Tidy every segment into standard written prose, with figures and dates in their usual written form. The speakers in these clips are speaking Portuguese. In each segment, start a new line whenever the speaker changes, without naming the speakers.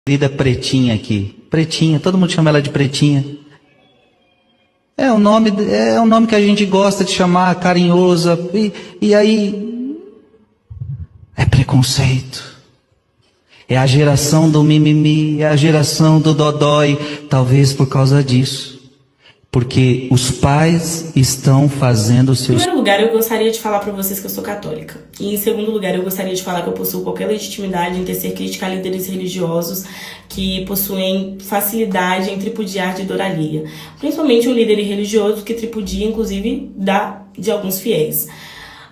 querida Pretinha aqui. Pretinha, todo mundo chama ela de Pretinha. É um nome que a gente gosta de chamar, carinhosa. E aí é preconceito. É a geração do mimimi, é a geração do dodói, talvez por causa disso. Porque os pais estão fazendo seus...
Em primeiro lugar, eu gostaria de falar para vocês que eu sou católica. E em segundo lugar, eu gostaria de falar que eu possuo qualquer legitimidade em tecer crítica a líderes religiosos que possuem facilidade em tripudiar de dor alheia. Principalmente um líder religioso que tripudia, inclusive, de alguns fiéis.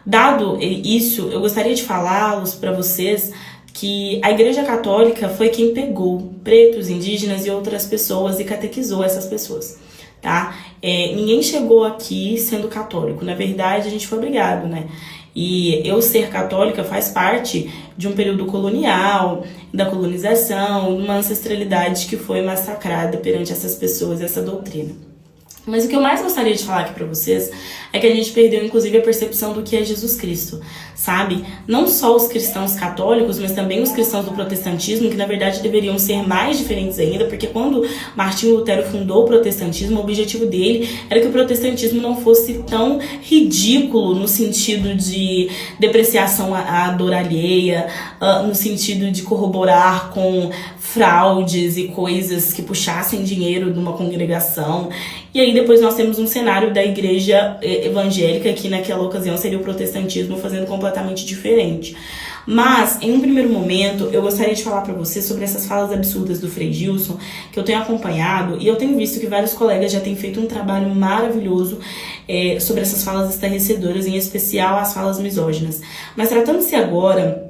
Dado isso, eu gostaria de falar para vocês que a Igreja Católica foi quem pegou pretos, indígenas e outras pessoas e catequizou essas pessoas. Tá? Ninguém chegou aqui sendo católico, na verdade a gente foi obrigado, né? E eu ser católica faz parte de um período colonial, da colonização, uma ancestralidade que foi massacrada perante essas pessoas, essa doutrina. Mas o que eu mais gostaria de falar aqui pra vocês é que a gente perdeu, inclusive, a percepção do que é Jesus Cristo, sabe? Não só os cristãos católicos, mas também os cristãos do protestantismo, que na verdade deveriam ser mais diferentes ainda, porque quando Martinho Lutero fundou o protestantismo, o objetivo dele era que o protestantismo não fosse tão ridículo no sentido de depreciação à dor alheia, no sentido de corroborar com fraudes e coisas que puxassem dinheiro de uma congregação. E aí depois nós temos um cenário da igreja evangélica, que naquela ocasião seria o protestantismo, fazendo completamente diferente. Mas, em um primeiro momento, eu gostaria de falar para você sobre essas falas absurdas do Frei Gilson, que eu tenho acompanhado, e eu tenho visto que vários colegas já têm feito um trabalho maravilhoso sobre essas falas estarrecedoras, em especial as falas misóginas. Mas tratando-se agora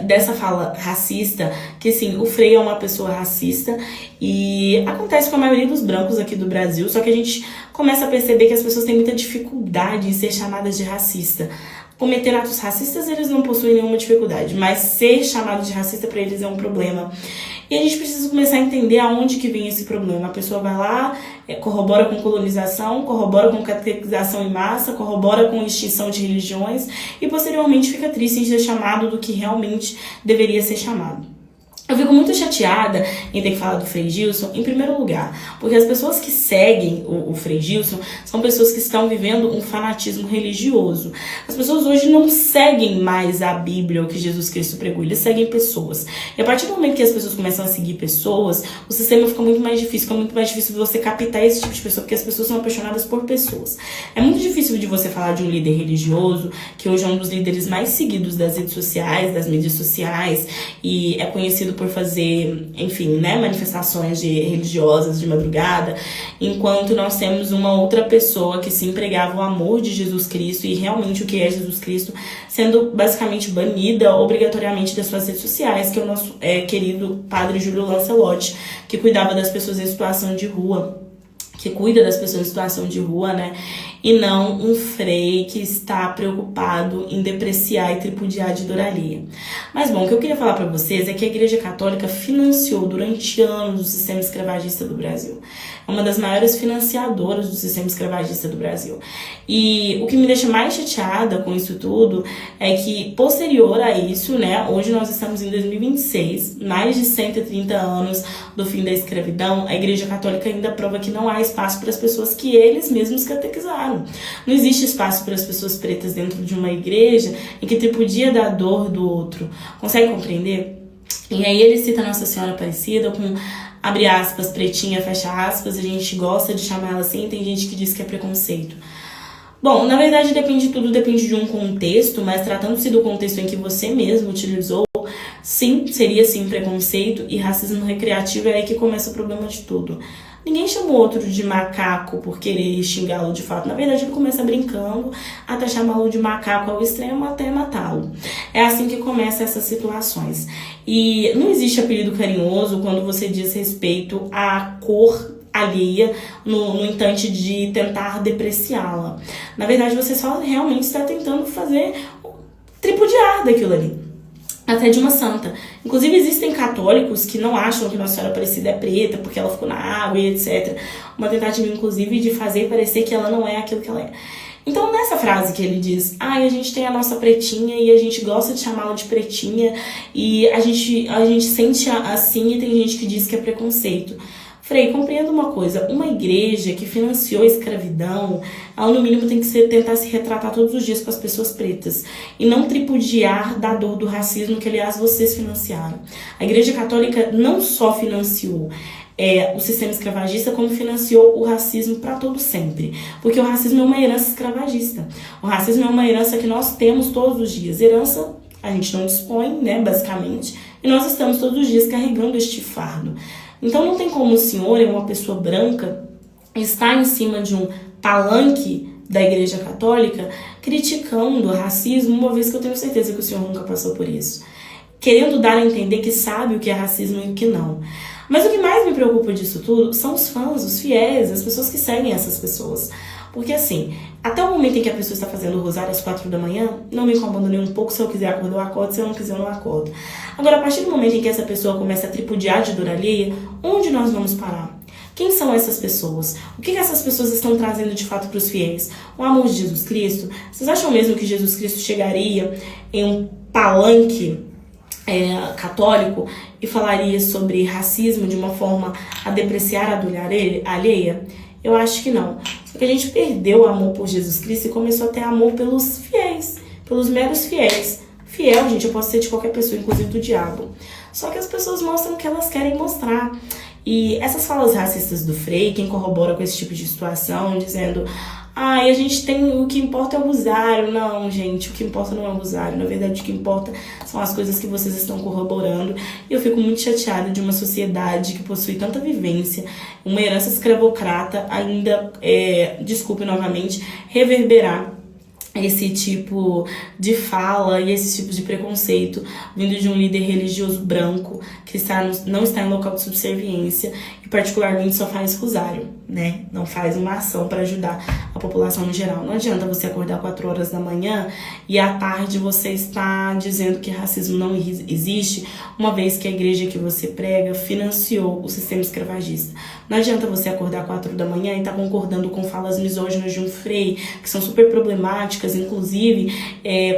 dessa fala racista, que sim, o Frei é uma pessoa racista e acontece com a maioria dos brancos aqui do Brasil, só que a gente começa a perceber que as pessoas têm muita dificuldade em ser chamadas de racista. Cometer atos racistas eles não possuem nenhuma dificuldade, mas ser chamado de racista para eles é um problema. E a gente precisa começar a entender aonde que vem esse problema. A pessoa vai lá, corrobora com colonização, corrobora com catequização em massa, corrobora com extinção de religiões e posteriormente fica triste em ser chamado do que realmente deveria ser chamado. Eu fico muito chateada em ter que falar do Frei Gilson, em primeiro lugar, porque as pessoas que seguem o Frei Gilson são pessoas que estão vivendo um fanatismo religioso. As pessoas hoje não seguem mais a Bíblia, o que Jesus Cristo pregou, eles seguem pessoas. E a partir do momento que as pessoas começam a seguir pessoas, o sistema fica muito mais difícil você captar esse tipo de pessoa, porque as pessoas são apaixonadas por pessoas. É muito difícil de você falar de um líder religioso, que hoje é um dos líderes mais seguidos das redes sociais, das mídias sociais, e é conhecido por fazer, enfim, né, manifestações religiosas de madrugada, enquanto nós temos uma outra pessoa que se empregava o amor de Jesus Cristo e realmente o que é Jesus Cristo, sendo basicamente banida obrigatoriamente das suas redes sociais, que é o nosso querido padre Júlio Lancelotti, que cuidava das pessoas em situação de rua, que cuida das pessoas em situação de rua, né? E não um frei que está preocupado em depreciar e tripudiar de dor alheia. Mas bom, o que eu queria falar para vocês é que a Igreja Católica financiou durante anos o sistema escravagista do Brasil. É uma das maiores financiadoras do sistema escravagista do Brasil. E o que me deixa mais chateada com isso tudo é que, posterior a isso, né, hoje nós estamos em 2026, mais de 130 anos do fim da escravidão, a Igreja Católica ainda prova que não há espaço para as pessoas que eles mesmos catequizaram. Não existe espaço para as pessoas pretas dentro de uma igreja em que tripudia da dor do outro. Consegue compreender? E aí ele cita Nossa Senhora Aparecida com, abre aspas, pretinha, fecha aspas, a gente gosta de chamar ela assim, tem gente que diz que é preconceito. Bom, na verdade tudo depende de um contexto, mas tratando-se do contexto em que você mesmo utilizou, sim, seria sim preconceito e racismo recreativo, é aí que começa o problema de tudo. Ninguém chama o outro de macaco por querer xingá-lo de fato. Na verdade, ele começa brincando até chamá-lo de macaco ao extremo até matá-lo. É assim que começam essas situações. E não existe apelido carinhoso quando você diz respeito à cor alheia no intento de tentar depreciá-la. Na verdade, você só realmente está tentando tripudiar daquilo ali. Até de uma santa. Inclusive, existem católicos que não acham que Nossa Senhora Aparecida é preta porque ela ficou na água e etc. Uma tentativa, inclusive, de fazer parecer que ela não é aquilo que ela é. Então, nessa frase que ele diz, a gente tem a nossa pretinha e a gente gosta de chamá-la de pretinha e a gente sente assim e tem gente que diz que é preconceito. Frei, compreenda uma coisa, uma igreja que financiou a escravidão, ela no mínimo tem que tentar se retratar todos os dias com as pessoas pretas e não tripudiar da dor do racismo que, aliás, vocês financiaram. A Igreja Católica não só financiou o sistema escravagista, como financiou o racismo para todo sempre. Porque o racismo é uma herança escravagista. O racismo é uma herança que nós temos todos os dias. Herança a gente não dispõe, né, basicamente, e nós estamos todos os dias carregando este fardo. Então não tem como o senhor, uma pessoa branca, estar em cima de um palanque da Igreja Católica criticando o racismo, uma vez que eu tenho certeza que o senhor nunca passou por isso. Querendo dar a entender que sabe o que é racismo e o que não. Mas o que mais me preocupa disso tudo são os fãs, os fiéis, as pessoas que seguem essas pessoas. Porque assim, até o momento em que a pessoa está fazendo o rosário às 4 da manhã, não me incomoda nem um pouco. Se eu quiser acordar, eu acordo. Se eu não quiser, eu não acordo. Agora, a partir do momento em que essa pessoa começa a tripudiar de dor alheia, onde nós vamos parar? Quem são essas pessoas? O que essas pessoas estão trazendo de fato para os fiéis? O amor de Jesus Cristo? Vocês acham mesmo que Jesus Cristo chegaria em um palanque católico e falaria sobre racismo de uma forma a depreciar a dor alheia? Eu acho que não. Só que a gente perdeu o amor por Jesus Cristo e começou a ter amor pelos fiéis, pelos meros fiéis. Fiel, gente, eu posso ser de qualquer pessoa, inclusive do diabo. Só que as pessoas mostram o que elas querem mostrar. E essas falas racistas do Frei, quem corrobora com esse tipo de situação, dizendo a gente tem, o que importa é o rosário. Não, gente, o que importa não é o rosário. Na verdade, o que importa são as coisas que vocês estão corroborando. E eu fico muito chateada de uma sociedade que possui tanta vivência, uma herança escravocrata, ainda, desculpe novamente, reverberar esse tipo de fala e esse tipo de preconceito vindo de um líder religioso branco que não está em local de subserviência e particularmente só faz rosário, né? Não faz uma ação para ajudar a população no geral. Não adianta você acordar 4 horas da manhã e à tarde você está dizendo que racismo não existe, uma vez que a igreja que você prega financiou o sistema escravagista. Não adianta você acordar 4 da manhã e estar concordando com falas misóginas de um Frei, que são super problemáticas, inclusive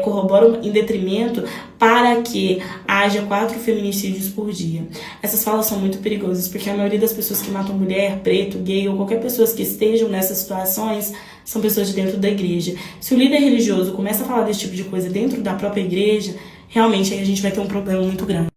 corroboram em detrimento para que haja 4 feminicídios por dia. Essas falas são muito perigosas, porque a maioria das pessoas que matam mulher, preto, gay ou qualquer pessoa que estejam nessas situações são pessoas de dentro da igreja. Se o líder religioso começa a falar desse tipo de coisa dentro da própria igreja, realmente aí a gente vai ter um problema muito grande.